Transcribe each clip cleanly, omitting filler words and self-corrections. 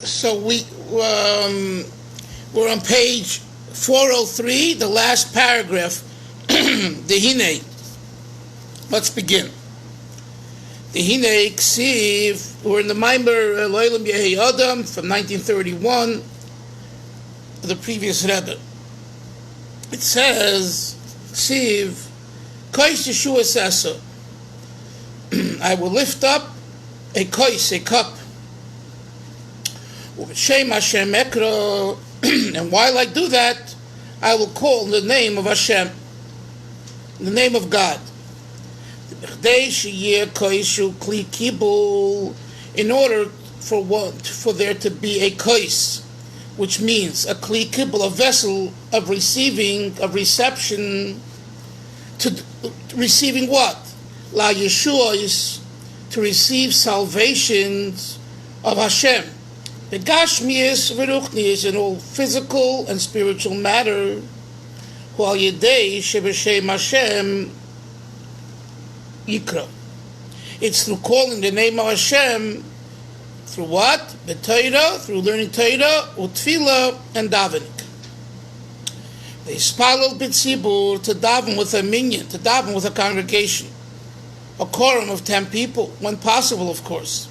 So we're on page 403, the last paragraph. The Hine. Let's begin. The Hine Ksiv. We're in the Maamar Liolom from 1931, the previous Rebbe. It says, Ksiv, Kois Yeshua Sasa. I will lift up a kois, a cup. Shem Hashem Ekro, and while I do that, I will call the name of Hashem, the name of God. In order for there to be a kois, which means a kli kibul, a vessel of receiving, of reception, to receiving what? La Yeshua is to receive salvations of Hashem. The Gashmias v'ruchnias in all physical and spiritual matter, while Yedei Shebeshem Hashem Yikra. It's through calling the name of Hashem, through what? B'Torah, through learning Torah, Utfila, and davening. They spalal b'tzibur, to daven with a minyan, to daven with a congregation, a quorum of 10 people, when possible, of course.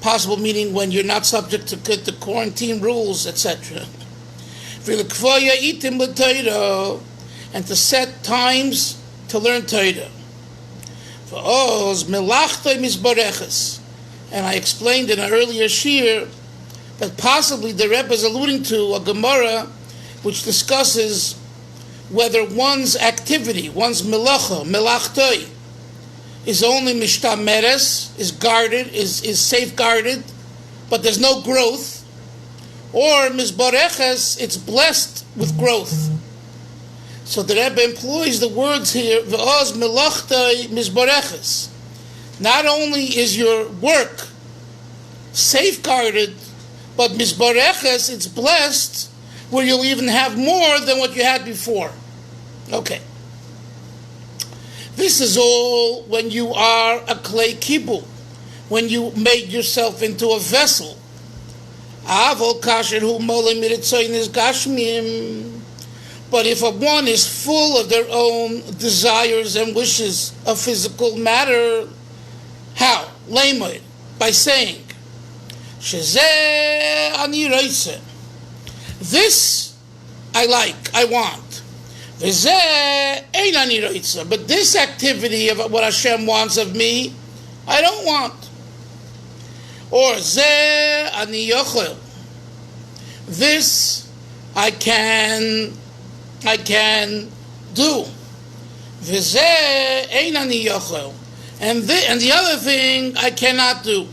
Possible meaning when you're not subject to the quarantine rules, etc. And to set times to learn Torah. And I explained in an earlier shir that possibly the Rebbe is alluding to a Gemara which discusses whether one's activity, one's melachtoi, is only mishtameres, is guarded, is safeguarded, but there's no growth, or mizbareches, it's blessed with growth. So the Rebbe employs the words here, v'oz melachtai mizbareches. Not only is your work safeguarded, but mizbareches, it's blessed, where you'll even have more than what you had before. Okay. This is all when you are a clay kibul, when you made yourself into a vessel. But if one is full of their own desires and wishes of physical matter, how? Lamed, by saying, this I like, I want. But this activity of what Hashem wants of me, I don't want. Or this I can do. And the other thing I cannot do.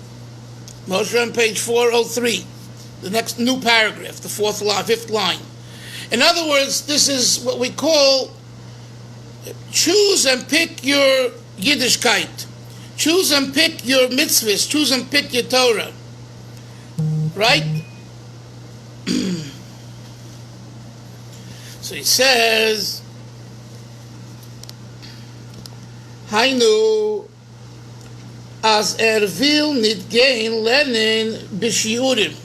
Moshe on page 403, the next new paragraph, the fifth line. In other words, this is what we call choose and pick your Yiddishkeit. Choose and pick your mitzvahs. Choose and pick your Torah. Right? So he says, Hainu as vil nit gain lernen b'shiurim.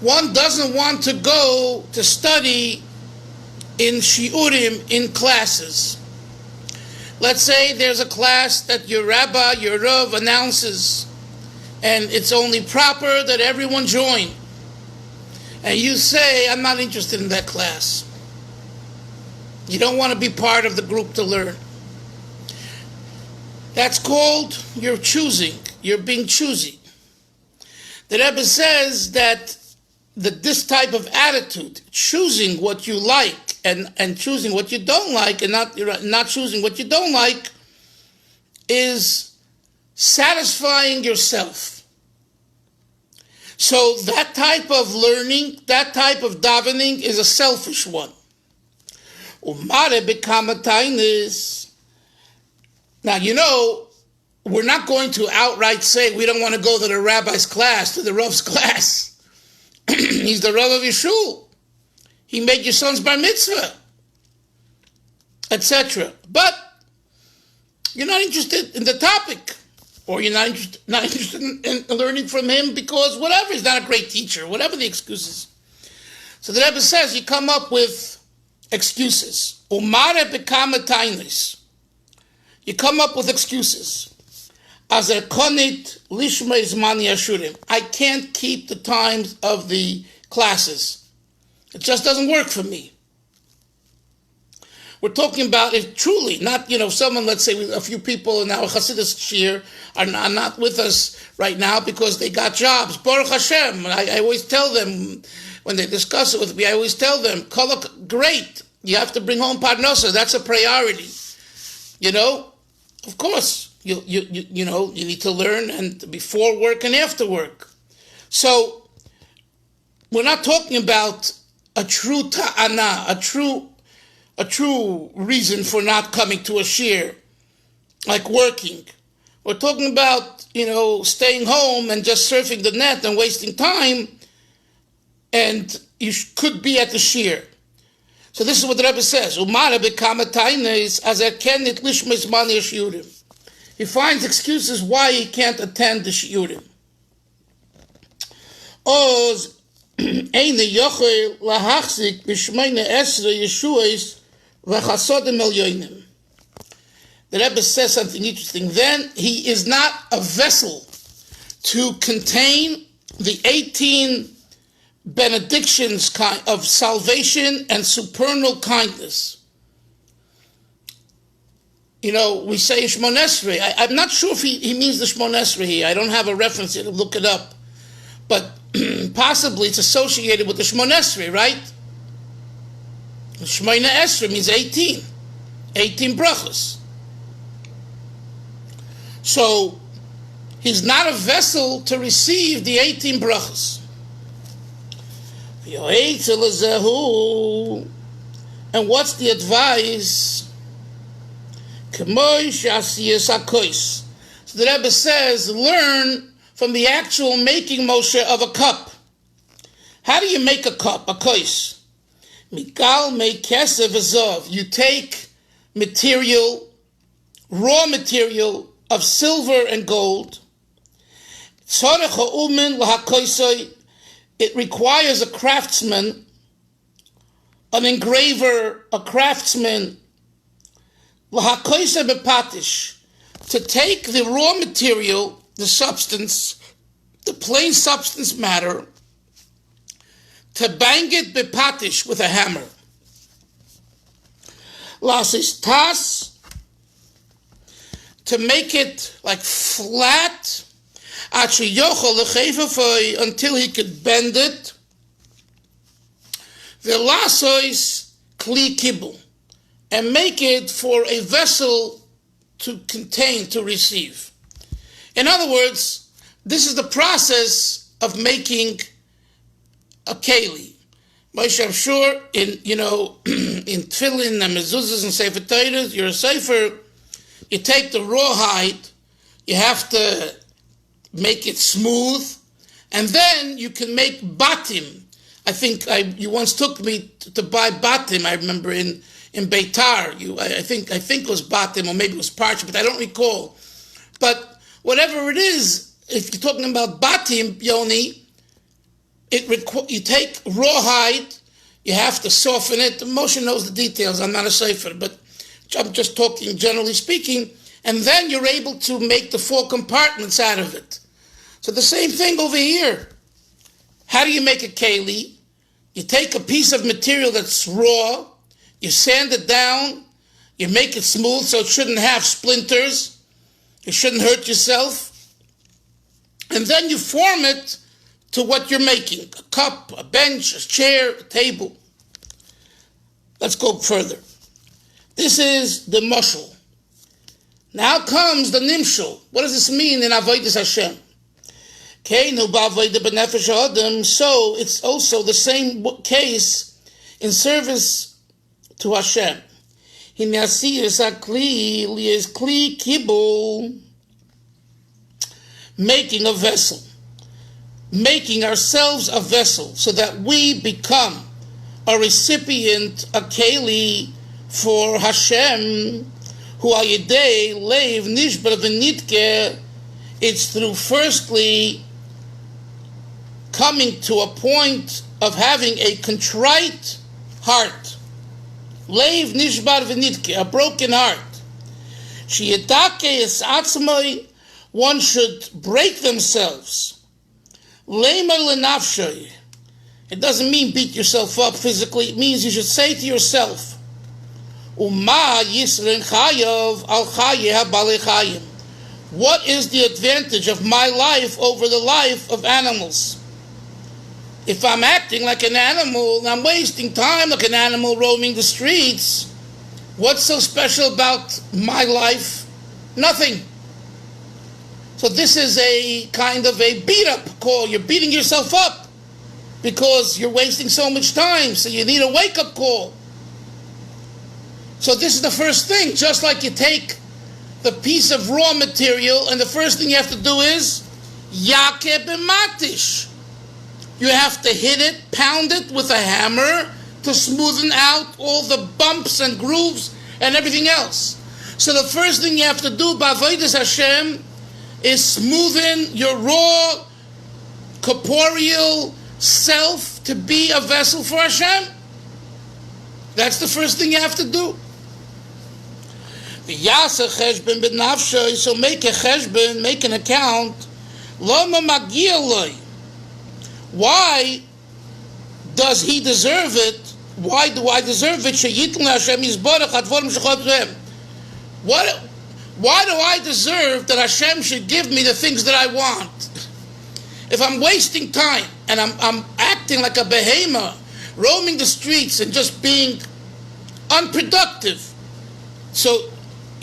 One doesn't want to go to study in shiurim, in classes. Let's say there's a class that your rabbi, your rav announces, and it's only proper that everyone join. And you say, I'm not interested in that class. You don't want to be part of the group to learn. That's called you're choosing. You're being choosy. The Rebbe says that this type of attitude, choosing what you like and choosing what you don't like, and not choosing what you don't like, is satisfying yourself. So that type of learning, that type of davening is a selfish one. Now, we're not going to outright say we don't want to go to the rabbi's class, to the rav's class. He's the rav of your shul. He made your son's bar mitzvah, etc. But you're not interested in the topic. or you're not interested in learning from him because whatever, he's not a great teacher, whatever the excuses. So the Rebbe says you come up with excuses. Umare bekama tainis. You come up with excuses. As a konit lishma izmani ashurim. I can't keep the times of the classes. It just doesn't work for me. We're talking about if truly, not, someone, let's say a few people in our Hasidus shir are not with us right now because they got jobs. Baruch Hashem. I always tell them, when they discuss it with me, I always tell them, Kolok, great. You have to bring home parnasa. That's a priority. Of course, you need to learn and before work and after work. So we're not talking about a true ta'ana, a true reason for not coming to a shir, like working. We're talking about, staying home and just surfing the net and wasting time, and you could be at the shir. So this is what the Rebbe says. He finds excuses why he can't attend the shiurim. The Rebbe says something interesting. Then he is not a vessel to contain the 18 benedictions of salvation and supernal kindness. We say Shmon Esrei. I'm not sure if he means the Shmon Esrei here. I don't have a reference here to look it up. But possibly it's associated with the Shmon Esrei, right? Shmona Esrei means 18. 18 brachas. So he's not a vessel to receive the 18 brachas. And what's the advice? So the Rebbe says, learn from the actual making, Moshe, of a cup. How do you make a cup, a kois? You take material, raw material of silver and gold. It requires a craftsman, an engraver, a craftsman, to take the raw material, the substance, the plain substance matter, to bang it bepatish with a hammer. Lasis tas, to make it like flat, until he could bend it. The lasois kli kibul, and make it for a vessel to contain, to receive. In other words, this is the process of making a keli. Moshe, I'm sure in in tefillin and mezuzahs and sefer Torahs, you're a sefer. You take the rawhide, you have to make it smooth, and then you can make batim. I think you once took me to buy batim. I remember in Beitar. I think it was batim, or maybe it was parchment, but I don't recall. But whatever it is, if you're talking about batim, Yoni, you take rawhide, you have to soften it. Moshe knows the details. I'm not a sefer, but I'm just talking generally speaking. And then you're able to make the 4 compartments out of it. So the same thing over here. How do you make a keli? You take a piece of material that's raw, you sand it down, you make it smooth so it shouldn't have splinters, you shouldn't hurt yourself, and then you form it to what you're making: a cup, a bench, a chair, a table. Let's go further. This is the mushal. Now comes the nimshal. What does this mean in Avodas Hashem? So it's also the same case in service to Hashem. Making a vessel. Making ourselves a vessel so that we become a recipient, a keli for Hashem, who ayidei leiv nishbar v'nitke, It's through firstly coming to a point of having a contrite heart. Leiv nishbar v'nitke, a broken heart. Sheyedake es atzmai, one should break themselves. Leimer lenafshay. It doesn't mean beat yourself up physically. It means you should say to yourself, Uma yisren chayav al chaye ha-balei chayim. What is the advantage of my life over the life of animals? If I'm acting like an animal and I'm wasting time like an animal roaming the streets, what's so special about my life? Nothing. So this is a kind of a beat-up call. You're beating yourself up because you're wasting so much time, so you need a wake-up call. So this is the first thing. Just like you take the piece of raw material and the first thing you have to do is Yake b'matish. You have to hit it, pound it with a hammer to smoothen out all the bumps and grooves and everything else. So the first thing you have to do, b'avodas Hashem, is smoothen your raw, corporeal self to be a vessel for Hashem. That's the first thing you have to do. So make a cheshbon, make an account. Lama magia loy. Why does he deserve it? Why do I deserve it? Why do I deserve that Hashem should give me the things that I want? If I'm wasting time and I'm acting like a behemoth, roaming the streets and just being unproductive, so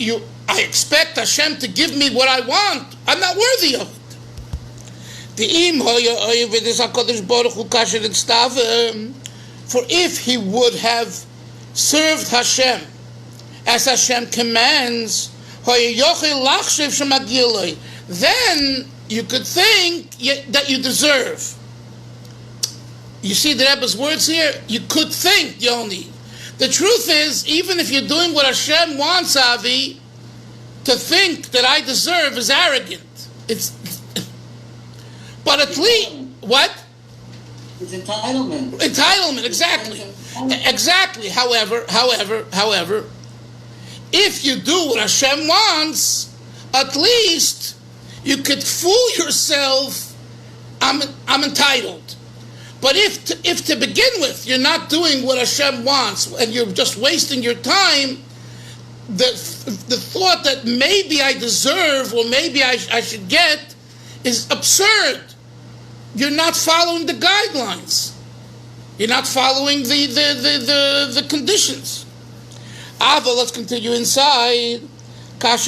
I expect Hashem to give me what I want. I'm not worthy of it. For if he would have served Hashem as Hashem commands, then you could think that you deserve. You see the Rebbe's words here? You could think, Yoni. The truth is, even if you're doing what Hashem wants, Avi, to think that I deserve is arrogant. But at least, what? It's entitlement. Entitlement, exactly. Exactly. However, if you do what Hashem wants, at least you could fool yourself, I'm entitled. But if to begin with you're not doing what Hashem wants and you're just wasting your time, the thought that maybe I deserve or maybe I should get is absurd. You're not following the guidelines. You're not following the conditions. Ava, let's continue inside. But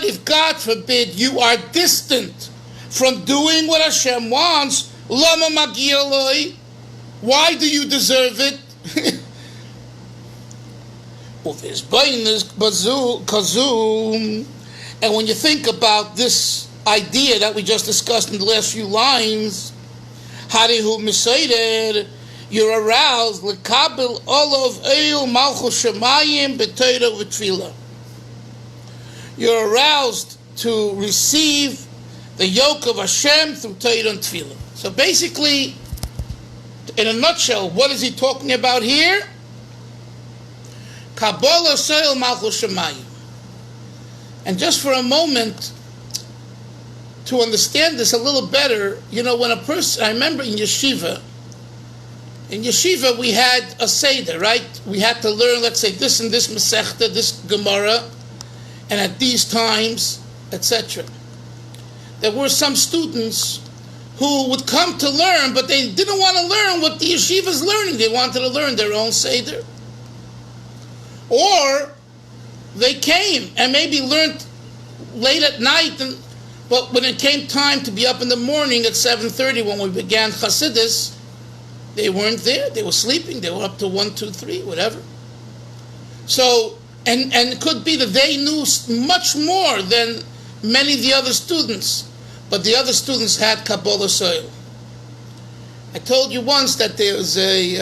if God forbid you are distant from doing what Hashem wants, lama magia loi, why do you deserve it? And when you think about this idea that we just discussed in the last few lines, harihu misayder, you're aroused lekabel olav eil malchus shemayim b'teira v'tefillah. You're aroused to receive the yoke of Hashem through Torah and Tefillah. So basically, in a nutshell, what is he talking about here? Kabbalah Soil Malchus Shemayim. And just for a moment, to understand this a little better, when a person, I remember in yeshiva we had a Seder, right? We had to learn, let's say, this and this Masechta, this Gemara, and at these times, etc. There were some students who would come to learn, but they didn't want to learn what the yeshiva is learning. They wanted to learn their own Seder. Or they came and maybe learned late at night, but when it came time to be up in the morning at 7:30 when we began Chassidus, they weren't there. They were sleeping. They were up to 1, 2, 3, whatever. So, and it could be that they knew much more than many of the other students, but the other students had Kabbalah soil. I told you once that there was a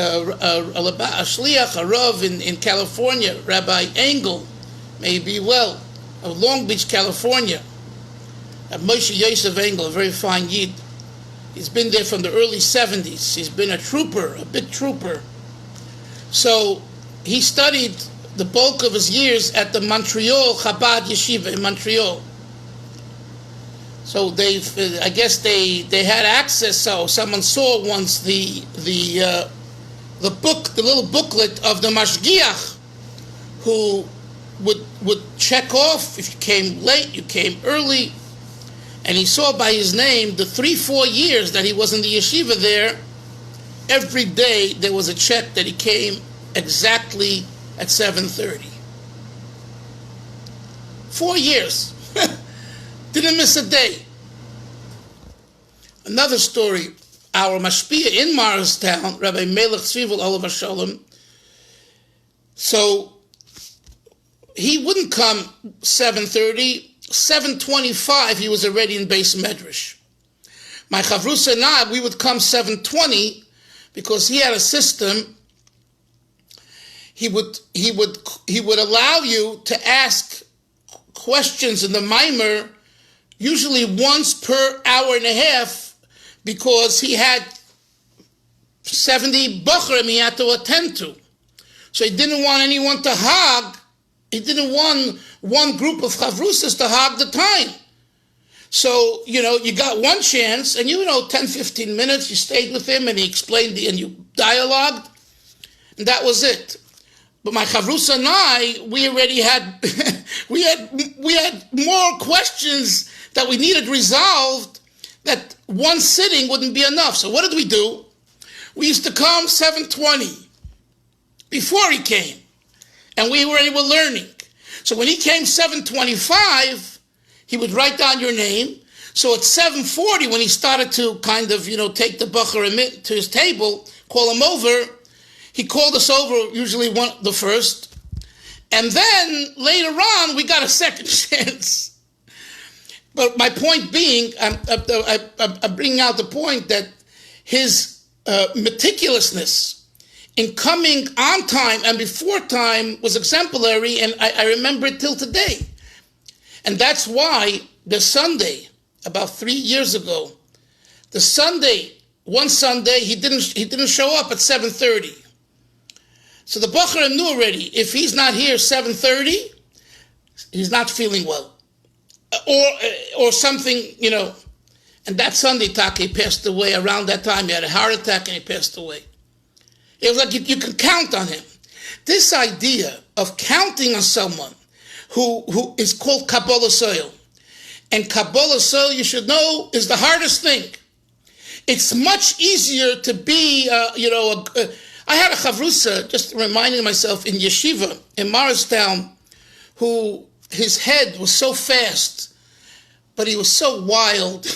shliach, a rav in California, Rabbi Engel, maybe well, of Long Beach, California. Moshe Yosef Engel, a very fine Yid. He's been there from the early 70s. He's been a trooper, a big trooper. So he studied the bulk of his years at the Montreal Chabad Yeshiva in Montreal. So I guess they had access. So someone saw once the book, the little booklet of the Mashgiach, who would check off if you came late, you came early, and he saw by his name the 3-4 years that he was in the yeshiva there. Every day there was a check that he came exactly at 7:30. 4 years. Didn't miss a day. Another story, our mashpia in Morristown, Rabbi Melech Tzvivel Olav Shalom, so he wouldn't come 7:30, 7:25 he was already in Beis Medrash. My Chavrusa and I, we would come 7:20 because he had a system. He would allow you to ask questions in the Maamar usually once per hour and a half, because he had 70 Bochrim he had to attend to. So he didn't want anyone to hog. He didn't want one group of Chavrusas to hog the time. So, you got one chance, and 10, 15 minutes, you stayed with him, and he explained and you dialogued, and that was it. But my Chavrusa and I, we already had, we had more questions that we needed resolved, that one sitting wouldn't be enough. So what did we do? We used to come 7:20 before he came, and we were learning. So when he came 7:25, he would write down your name. So at 7:40, when he started to kind of, take the Bachar to his table, call him over, he called us over, usually the first. And then later on, we got a second chance. But my point being, I'm bringing out the point that his meticulousness in coming on time and before time was exemplary, and I remember it till today. And that's why the Sunday, about 3 years ago, one Sunday, he didn't show up at 7:30. So the Bachar knew already, if he's not here 7:30, he's not feeling well. Or something, And that Sunday, Taki passed away. Around that time, he had a heart attack and he passed away. It was like you can count on him. This idea of counting on someone who is called Kabbalah Soil. And Kabbalah Soil, you should know, is the hardest thing. It's much easier to be, I had a Chavrusa, just reminding myself, in Yeshiva, in Morristown, who his head was so fast, but he was so wild.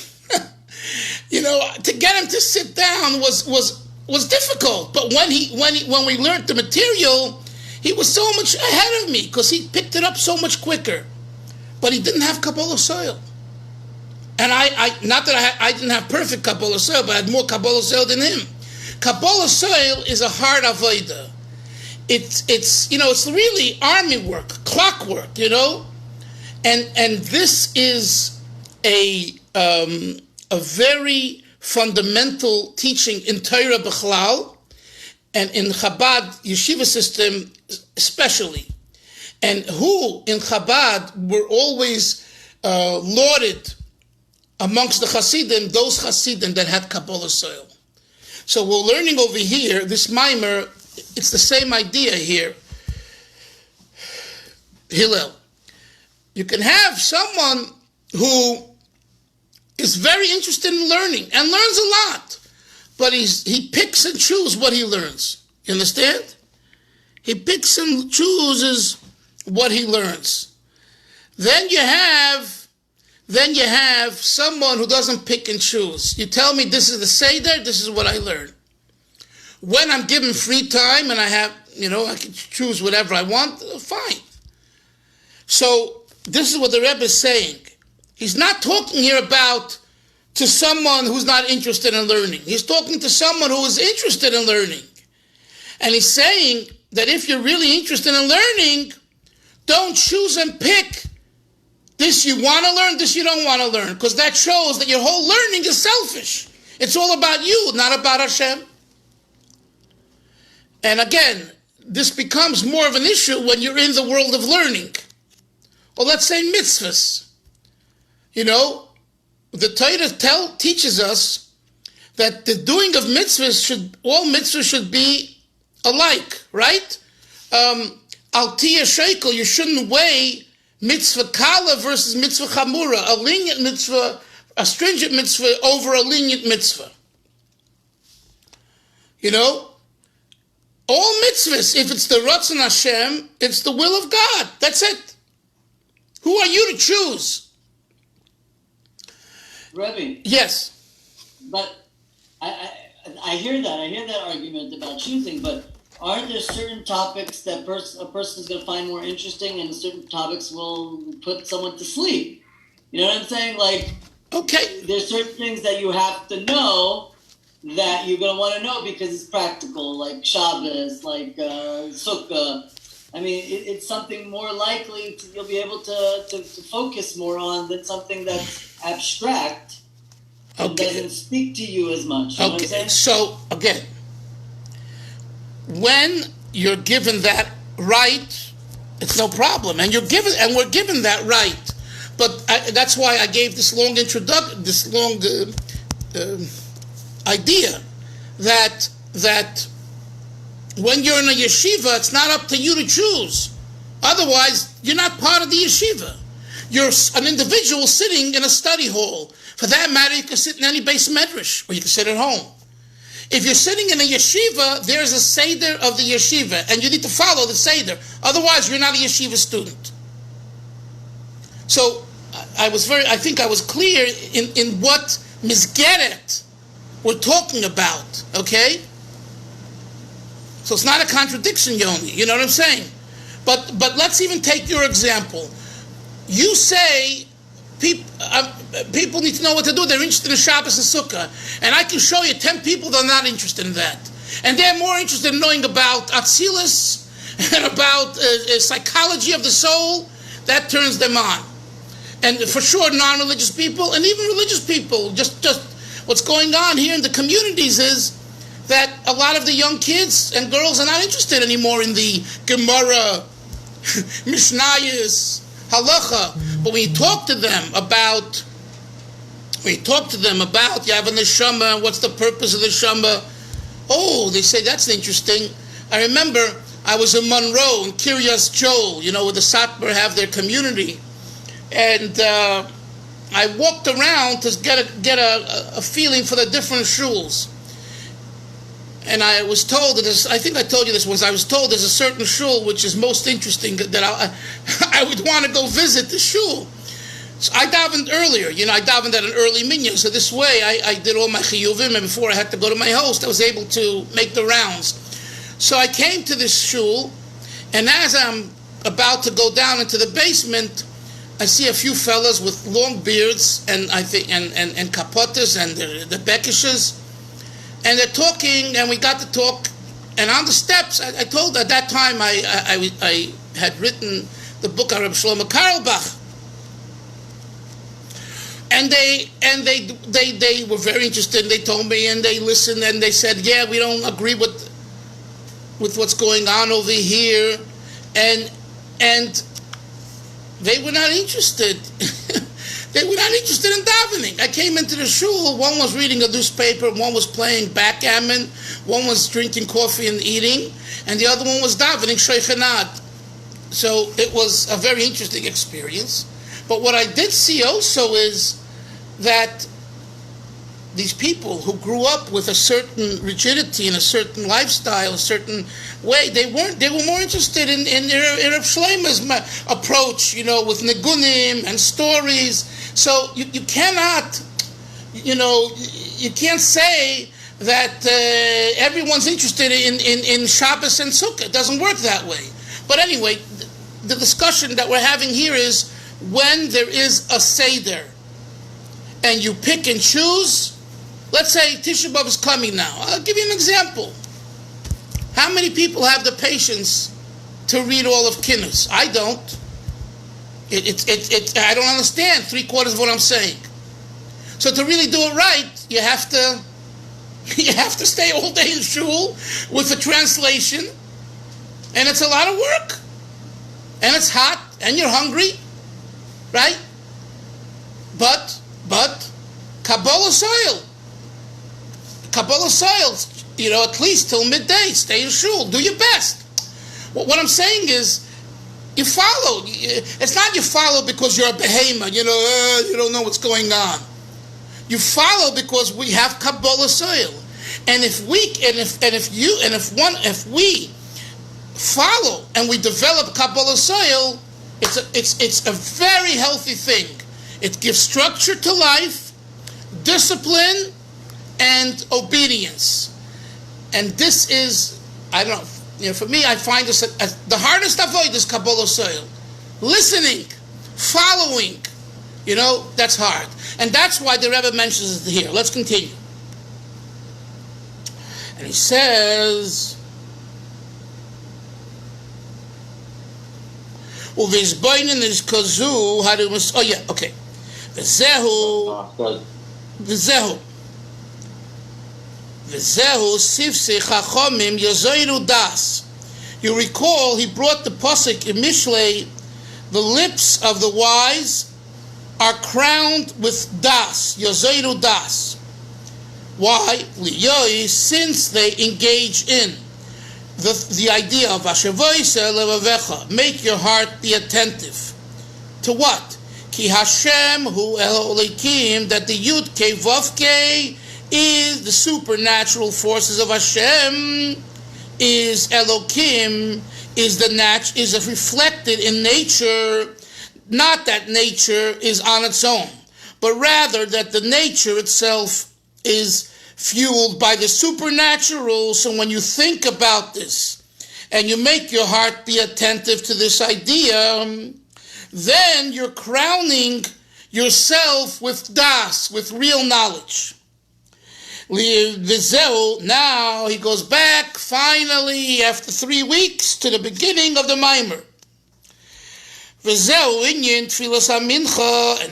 To get him to sit down was difficult. But when we learned the material, he was so much ahead of me because he picked it up so much quicker. But he didn't have Kabbalah Soil. And I not that I didn't have perfect Kabbalah Soil, but I had more Kabbalah Soil than him. Kabbalah Soil is a hard avodah. It's really army work, clockwork, and this is a very fundamental teaching in Torah B'chlal, and in Chabad yeshiva system especially, and who in Chabad were always lauded amongst the Hasidim, those Hasidim that had Kabbalah Soil. So we're learning over here, this Maamar, it's the same idea here. Hillel. You can have someone who is very interested in learning and learns a lot, but he picks and chooses what he learns. You understand? He picks and chooses what he learns. Then you have someone who doesn't pick and choose. You tell me this is the Seder, this is what I learn. When I'm given free time and I have, I can choose whatever I want, fine. So this is what the Rebbe is saying. He's not talking here about to someone who's not interested in learning. He's talking to someone who is interested in learning. And he's saying that if you're really interested in learning, don't choose and pick This you want to learn, this you don't want to learn, because that shows that your whole learning is selfish. It's all about you, not about Hashem. And again, this becomes more of an issue when you're in the world of learning. Or let's say mitzvahs. You know, the Torah teaches us that the doing of mitzvahs all mitzvahs should be alike, right? Al tiyah shekel, you shouldn't weigh mitzvah kala versus mitzvah chamura, a lenient mitzvah, a stringent mitzvah over a lenient mitzvah. You know, all mitzvahs, if it's the Ratzon Hashem, it's the will of God. That's it. Who are you to choose? Rebbe. Yes. But I hear that. I hear that argument about choosing, but aren't there certain topics that a person is going to find more interesting, and certain topics will put someone to sleep? You know what I'm saying? Like, okay, there's certain things that you have to know that you're going to want to know because it's practical, like Shabbos, like Sukkah. I mean, it's something more likely you'll be able to focus more on than something that's abstract and doesn't speak to you as much. You know what I'm saying? So, again, when you're given that right, it's no problem. And we're given that right. But that's why I gave this long introduction, this long idea that when you're in a yeshiva, it's not up to you to choose. Otherwise, you're not part of the yeshiva. You're an individual sitting in a study hall. For that matter, you can sit in any base medrash, or you can sit at home. If you're sitting in a yeshiva, there's a seder of the yeshiva, and you need to follow the seder. Otherwise, you're not a yeshiva student. So, I think I was clear in what misgeret we're talking about, okay? So it's not a contradiction, Yoni. You know what I'm saying? But let's even take your example. You say people need to know what to do. They're interested in Shabbos and Sukkah. And I can show you 10 people that are not interested in that. And they're more interested in knowing about Atzilus and about psychology of the soul. That turns them on. And for sure, non-religious people and even religious people, just what's going on here in the communities is that a lot of the young kids and girls are not interested anymore in the Gemara, Mishnayos, Halacha. But when you talk to them about you have a neshama, what's the purpose of the neshama? Oh, they say that's interesting. I remember I was in Monroe, in Kiryas Joel, where the Satmar have their community. And I walked around to get a feeling for the different shuls. And I was told that I think I told you this once. I was told there's a certain shul which is most interesting that I would want to go visit the shul. So I davened earlier. I davened at an early minyan. So this way I did all my chiyuvim, and before I had to go to my host, I was able to make the rounds. So I came to this shul, and as I'm about to go down into the basement, I see a few fellas with long beards and I think and kapotas and the bekishes, and they're talking, and we got to talk. And on the steps, I told at that time I had written the book on Reb Shlomo Carlebach, and they were very interested. They told me, and they listened, and they said, "Yeah, we don't agree with what's going on over here," and they were not interested. They were not interested in davening. I came into the shul. One was reading a newspaper. One was playing backgammon. One was drinking coffee and eating. And the other one was davening shaychanat. So it was a very interesting experience. But what I did see also is that these people who grew up with a certain rigidity and a certain lifestyle, a certain way, they were more interested in Reb Shlomo's approach, with nigunim and stories. So you cannot, you can't say that everyone's interested in Shabbos and Sukkah. It doesn't work that way. But anyway, the discussion that we're having here is when there is a Seder and you pick and choose. Let's say Tisha B'Av is coming now. I'll give you an example. How many people have the patience to read all of Kinus? I don't. I don't understand 3/4 of what I'm saying. So to really do it right, you have to stay all day in shul with the translation, and it's a lot of work, and it's hot, and you're hungry, right? But Kabbalah soil, at least till midday, stay in shul, do your best. What I'm saying is, you follow. It's not you follow because you're a behemoth, you don't know what's going on. You follow because we have Kabbalah soil, and if we follow and we develop Kabbalah soil, it's a very healthy thing. It gives structure to life, discipline, and obedience. And this is, I don't know, for me, I find this the hardest avoid is Kabbalah soil. Listening, following, that's hard. And that's why the Rebbe mentions it here. Let's continue. And he says, Uvizboinen is kazu, okay. V'zehu sifsei chachomim yazoiru das. You recall, he brought the pasuk in Mishlei, the lips of the wise are crowned with das, yazoiru das. Why? Liyoi, since they engage in the idea of Ashevoisa levavecha, make your heart be attentive. To what? Ki Hashem hu Elohim, that the Yud Kei Vav Kei is the supernatural forces of Hashem, is Elohim, is reflected in nature. Not that nature is on its own, but rather that the nature itself is fueled by the supernatural. So when you think about this and you make your heart be attentive to this idea, then you're crowning yourself with das, with real knowledge. Now he goes back finally after 3 weeks to the beginning of the Maamar. And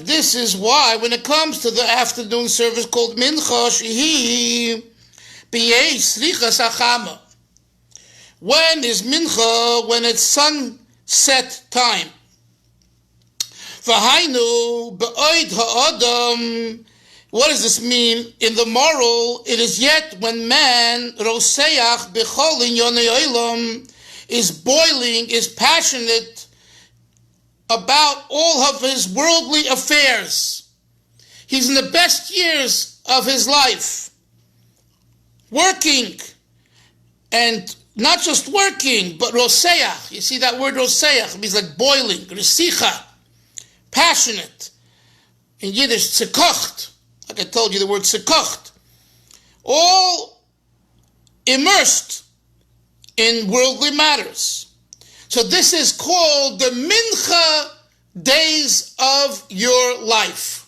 this is why when it comes to the afternoon service called Mincha, when is Mincha? When it's sunset time. What does this mean? In the moral, it is yet when man is boiling, is passionate about all of his worldly affairs. He's in the best years of his life, working, and not just working, but roseach. You see that word roseach means like boiling, resicha, passionate. In Yiddish, tzekocht, like I told you the word tzekocht. All immersed in worldly matters. So this is called the Mincha days of your life.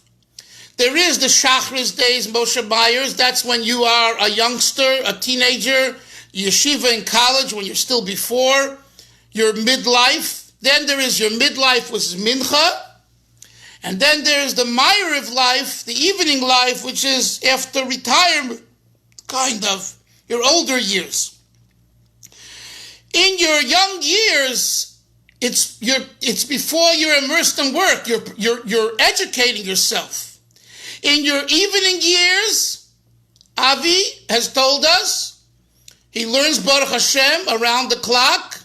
There is the Shachris days, Moshe Myers. That's when you are a youngster, a teenager, yeshiva in college, when you're still before your midlife. Then there is your midlife, which is Mincha. And then there's the Ma'ariv life, the evening life, which is after retirement, kind of, your older years. In your young years, it's before you're immersed in work. You're educating yourself. In your evening years, Avi has told us, he learns Baruch Hashem around the clock.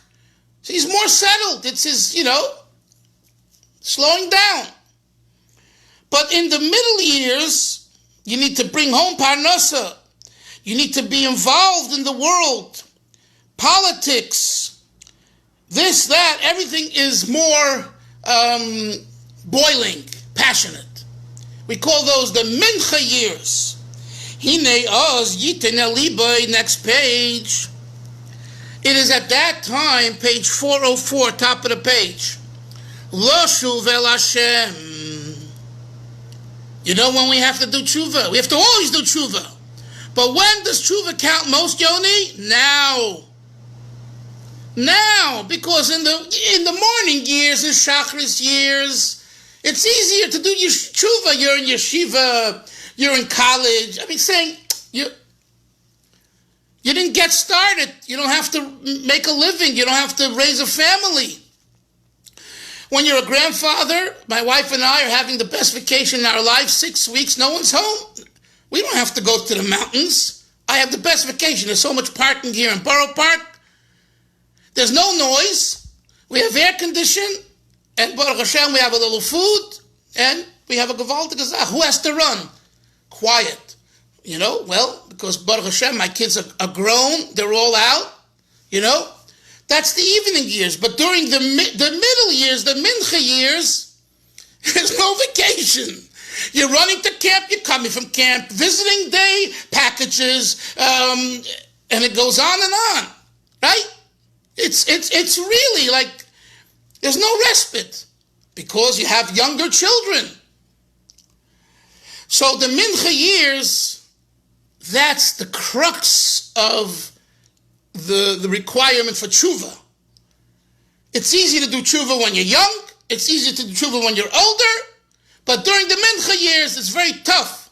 So he's more settled. It's his, slowing down. But in the middle years, you need to bring home Parnasa. You need to be involved in the world. Politics, this, that, everything is more boiling, passionate. We call those the Mincha years. Hine oz yiten elibay, next page. It is at that time, page 404, top of the page. Lo shuv el Hashem. You know when we have to do tshuva? We have to always do tshuva. But when does tshuva count most, Yoni? Now. Now, because in the morning years, in Shachris years, it's easier to do yeshuva. You're in yeshiva, you're in college. I mean, saying you didn't get started. You don't have to make a living. You don't have to raise a family. When you're a grandfather, my wife and I are having the best vacation in our life, 6 weeks, no one's home. We don't have to go to the mountains. I have the best vacation. There's so much parking here in Borough Park. There's no noise. We have air conditioning. And Baruch Hashem, we have a little food. And we have a gewaltige Sache. Who has to run? Quiet. You know, well, because Baruch Hashem, my kids are grown. They're all out. You know, that's the evening years. But during the middle years, the Mincha years, there's no vacation. You're running to camp, you're coming from camp, visiting day, packages, and it goes on and on, right? It's really like there's no respite because you have younger children. So the Mincha years, that's the crux of the requirement for tshuva. It's easy to do tshuva when you're young. It's easy to do tshuva when you're older. But during the Mincha years, it's very tough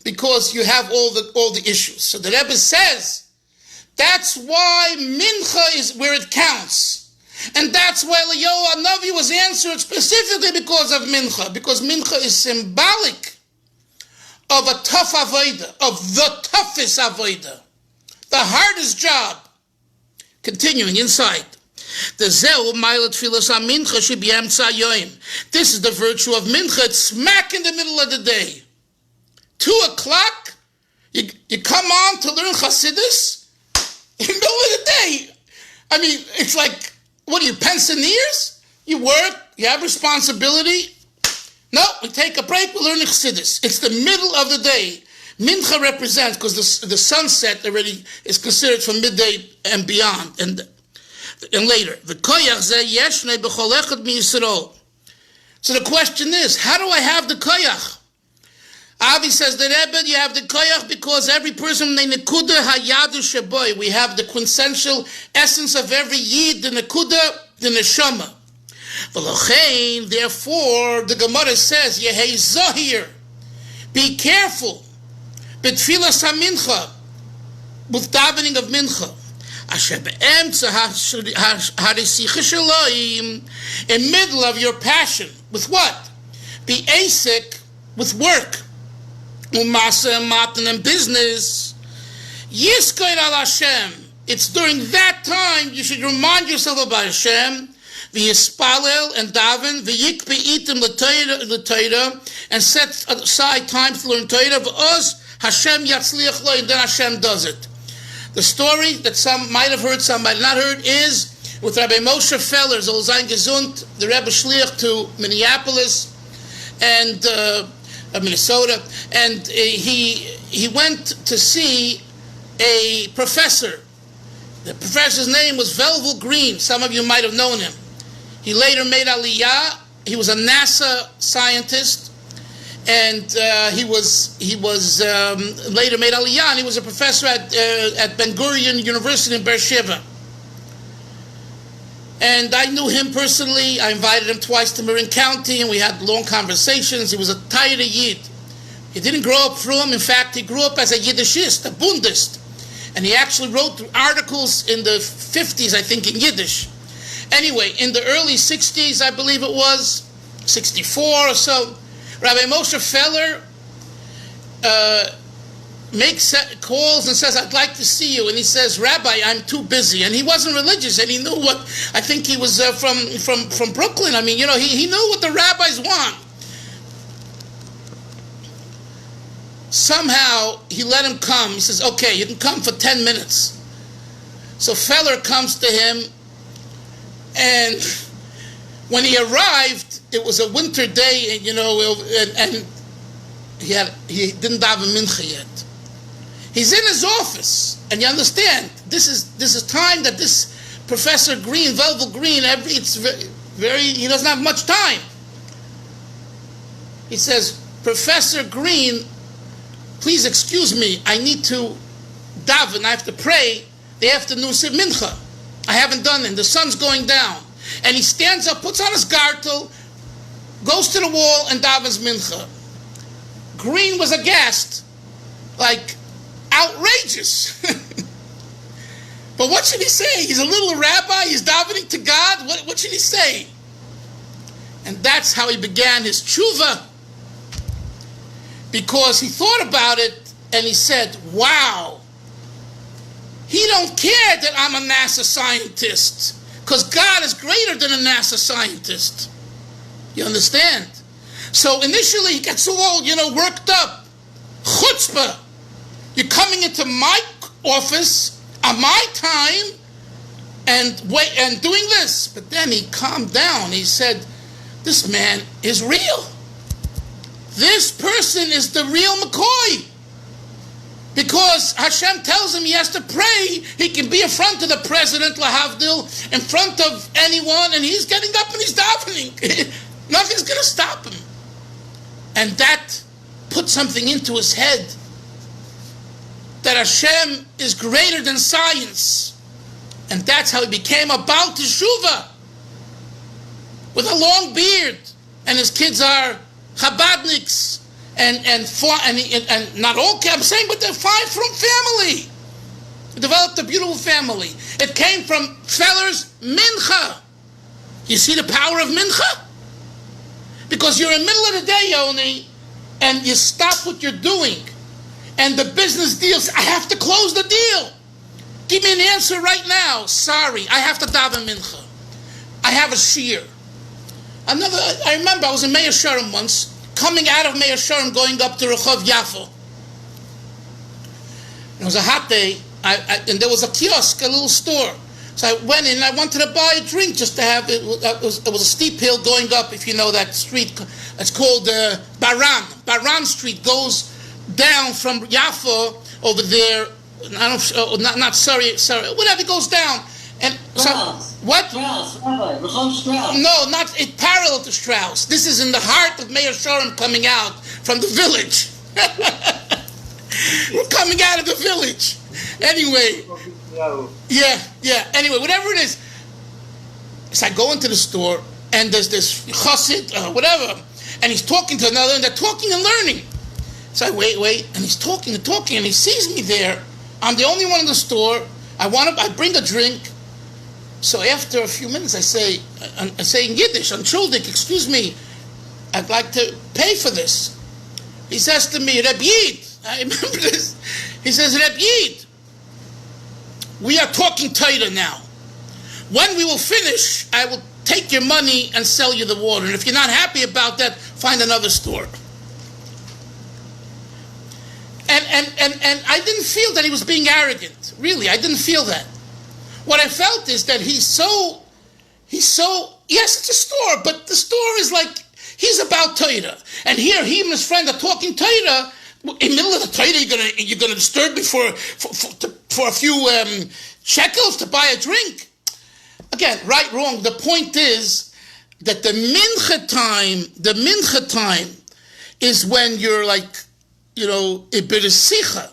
because you have all the issues. So the Rebbe says, that's why Mincha is where it counts. And that's why Eliyahu Hanavi was answered specifically because of Mincha. Because Mincha is symbolic of a tough avodah, of the toughest avodah, the hardest job. Continuing inside. This is the virtue of Mincha. It's smack in the middle of the day. 2:00, you come on to learn Chassidus in the middle of the day. I mean, it's like, what are you, pensioners? You work, you have responsibility. No, we take a break, we learn Chassidus. It's the middle of the day. Mincha represents, because the sunset already is considered from midday and beyond, and later. So the question is, how do I have the koyach? Avi says the Rebbe, you have the koyach because every person, we have the quintessential essence of every yid, the nekuda, the neshama. Therefore, the Gemara says, Yehei Zahir, be careful, betfilas hamincha, with davening of mincha. In middle of your passion, with what? Be asik, with work, umasa and matan and business. Yiskoid al Hashem. It's during that time you should remind yourself about Hashem. V'yispalel and daven, v'yikpe itim l'toira, and set aside time to learn Torah. V'oz Hashem yatzliach lo, and then Hashem does it. The story that some might have heard, some might not have heard, is with Rabbi Moshe Feller, Zol Zayin Gesund, the Rebbe Shliach to Minneapolis and Minnesota, and he went to see a professor. The professor's name was Velvel Green. Some of you might have known him. He later made Aliyah. He was a NASA scientist. And he was later made Aliyah, and he was a professor at Ben Gurion University in Beersheba. And I knew him personally. I invited him twice to Marin County, and we had long conversations. He was a Taira Yid. He didn't grow up from. In fact, he grew up as a Yiddishist, a Bundist. And he actually wrote articles in the 50s, I think, in Yiddish. Anyway, in the early 60s, I believe it was, 64 or so, Rabbi Moshe Feller makes calls and says, I'd like to see you. And he says, Rabbi, I'm too busy. And he wasn't religious, and he knew what, I think he was from Brooklyn. I mean, you know, he knew what the rabbis want. Somehow, he let him come. He says, okay, you can come for 10 minutes. So Feller comes to him, and when he arrived, it was a winter day, you know, and he didn't daven mincha yet. He's in his office, and you understand, this is time that this Professor Green, Velvel Green, it's very, he doesn't have much time. He says, Professor Green, please excuse me, I need to daven, I have to pray the afternoon mincha. I haven't done it. The sun's going down. And he stands up, puts on his gartel, goes to the wall, and davens mincha. Green was aghast, like, outrageous. But what should he say? He's a little rabbi, he's davening to God. What should he say? And that's how he began his tshuva. Because he thought about it, and he said, wow, he don't care that I'm a NASA scientist, because God is greater than a NASA scientist. You understand? So initially he gets all, worked up. Chutzpah. You're coming into my office at my time and doing this. But then he calmed down. He said, this man is real. This person is the real McCoy. Because Hashem tells him he has to pray. He can be in front of the president, lahavdil, in front of anyone, and he's getting up and he's davening. Nothing's going to stop him. And that put something into his head, that Hashem is greater than science. And that's how he became a Baal Teshuvah, with a long beard, and his kids are Chabadniks. And not all, I'm saying, but they're fine from family. He developed a beautiful family. It came from Feller's Mincha. You see the power of Mincha? Because you're in the middle of the day, Yoni, and you stop what you're doing, and the business deals, I have to close the deal. Give me an answer right now. Sorry, I have to daven Mincha. I have a shear. I remember I was in Meir Sharm once, coming out of Meir Sharm, going up to Rehov Yafo. It was a hot day, and there was a kiosk, a little store. So I went in, and I wanted to buy a drink just to have it. It was a steep hill going up, if you know that street. It's called Baran. Baran Street goes down from Yafo over there. Not sorry, whatever, it goes down. And what? Strauss, Rabbi, Rehov Strauss. No, not it parallel to Strauss. This is in the heart of Meir Sharm, coming out from the village. We're coming out of the village. Anyway. Yeah. Anyway, whatever it is. So I go into the store, and there's this chassid, whatever, and he's talking to another, and they're talking and learning. So I wait, and he's talking, and he sees me there. I'm the only one in the store. I bring a drink. So after a few minutes, I say in Yiddish, Entschuldig, excuse me, I'd like to pay for this. He says to me, Reb Yid, I remember this. He says, Reb Yid, we are talking Torah now. When we will finish, I will take your money and sell you the water. And if you're not happy about that, find another store. And I didn't feel that he was being arrogant. Really, I didn't feel that. What I felt is that he's so, yes, it's a store, but the store is like, he's about Torah. And here, he and his friend are talking Torah. In the middle of the Torah, you're gonna disturb me for a few shekels to buy a drink. Again, right, wrong. The point is that the mincha time is when you're like, ibirisicha.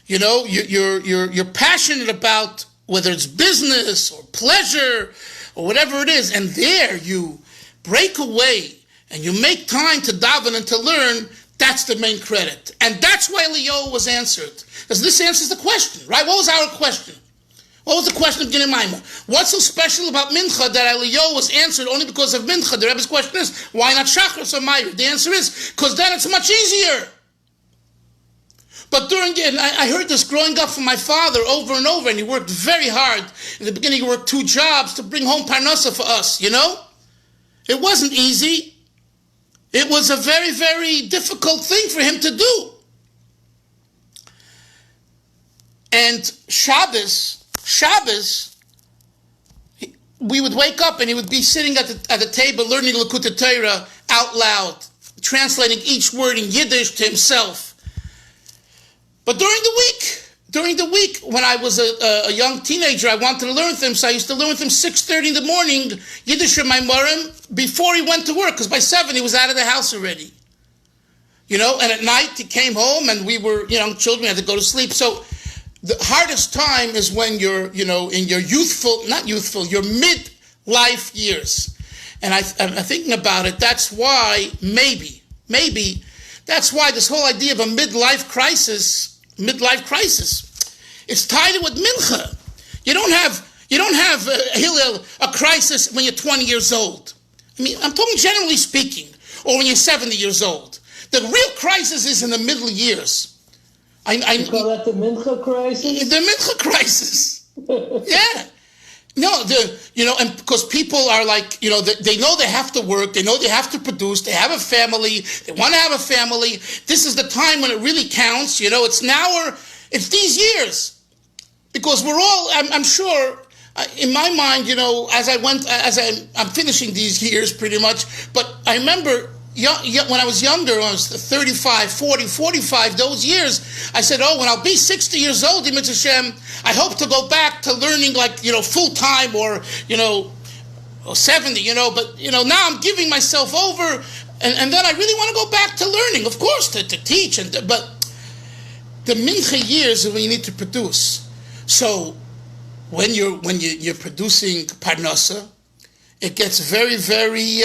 You're passionate about whether it's business or pleasure or whatever it is, and there you break away and you make time to daven and to learn. That's the main credit. And that's why Liolom was answered. Because this answers the question, right? What was our question? What was the question of Gine Maamar? What's so special about Mincha that Liolom was answered only because of Mincha? The Rebbe's question is, why not Shachris or Ma'ariv? The answer is, because then it's much easier. But I heard this growing up from my father over and over, and he worked very hard. In the beginning, he worked 2 jobs to bring home parnasa for us, It wasn't easy. It was a very, very difficult thing for him to do. And Shabbos, we would wake up and he would be sitting at the table learning Likutei Torah out loud, translating each word in Yiddish to himself. But during the week, when I was a young teenager, I wanted to learn with him, so I used to learn with him 6:30 in the morning, Yiddish or Maamarim, before he went to work, because by 7 he was out of the house already. And at night he came home, and we were young children, we had to go to sleep. So the hardest time is when you're, in your your mid-life years. And I'm thinking about it, that's why, maybe, that's why this whole idea of a midlife crisis, it's tied in with Mincha. You don't have Hillel, a crisis when you're 20 years old. I mean, I'm talking generally speaking, or when you're 70 years old. The real crisis is in the middle years. You call that the Mincha crisis? The Mincha crisis. Yeah. No, and because people are like, they know they have to work, they know they have to produce, they have a family, they want to have a family. This is the time when it really counts. It's now or it's these years. Because we're all, I'm sure, in my mind, I'm finishing these years pretty much, but I remember when I was younger, when I was 35, 40, 45, those years, I said, when I'll be 60 years old, Hashem, I hope to go back to learning full-time or 70, but, now I'm giving myself over, and then I really want to go back to learning, of course, to teach, but the Mincha years is when you need to produce. So when you're producing Parnasa, it gets very, very,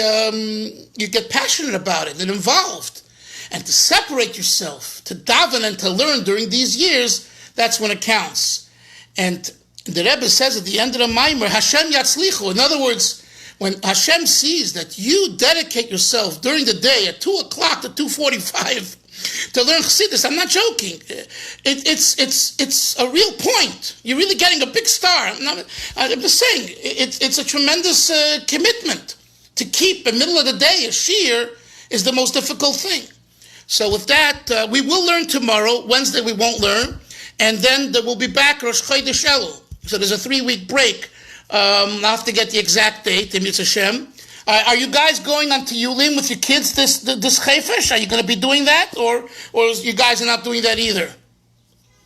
you get passionate about it and involved. And to separate yourself, to daven and to learn during these years, that's when it counts. And the Rebbe says at the end of the Maamar, Hashem yatzlichu. In other words, when Hashem sees that you dedicate yourself during the day at 2 o'clock to 2:45 to learn Chassidus, I'm not joking. It's a real point. You're really getting a big star. I'm just saying, it's a tremendous commitment. To keep the middle of the day a shiur is the most difficult thing. So with that, we will learn tomorrow. Wednesday we won't learn. And then we'll be back Rosh Chodesh Elul. So there's a 3-week break. I'll have to get the exact date, Im Hashem. Are you guys going on to Liolom with your kids this Chayfish? Are you going to be doing that, or you guys are not doing that either?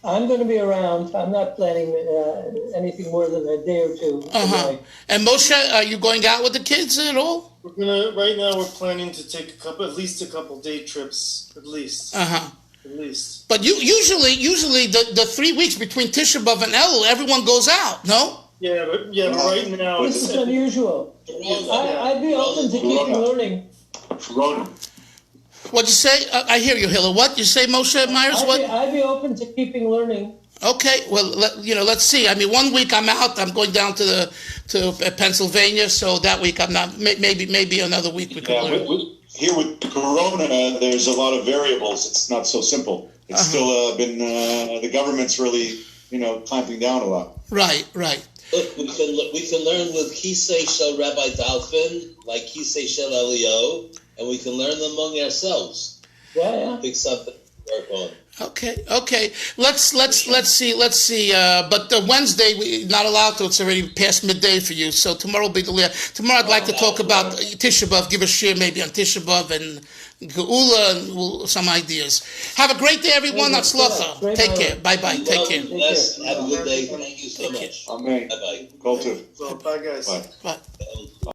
I'm going to be around. I'm not planning anything more than a day or two. Uh-huh. And Moshe, are you going out with the kids at all? Right now we're planning to take at least a couple day trips, at least. Uh-huh. At least. But usually the 3 weeks between Tisha B'Av and Elul, everyone goes out, no? Yeah, but right now this is unusual. I'd be open to keeping learning. What'd you say? I hear you, Hillel. What you say, Moshe Myers? I'd be open to keeping learning. Okay, well, let's see. I mean, 1 week I'm out. I'm going down to Pennsylvania, so that week I'm not. Maybe another week we could learn. Here with Corona, there's a lot of variables. It's not so simple. It's still been the government's really clamping down a lot. Right. Look, we can learn with Kisei Shel Rabbi Dalfin, like Kisei Shel Elio, and we can learn them among ourselves. Yeah. Pick something to work on. Okay. Let's see. But Wednesday we're not allowed to. It's already past midday for you. So tomorrow will be tomorrow. I'd like to talk about Tisha B'Av. Give a share maybe on Tisha B'Av and Geula and some ideas. Have a great day, everyone. Hatzlacha. Take care. Bye. Take care. Bless. Have a good day. Thank you so much. Amen. Bye. Go to. So, bye guys. Bye. Bye.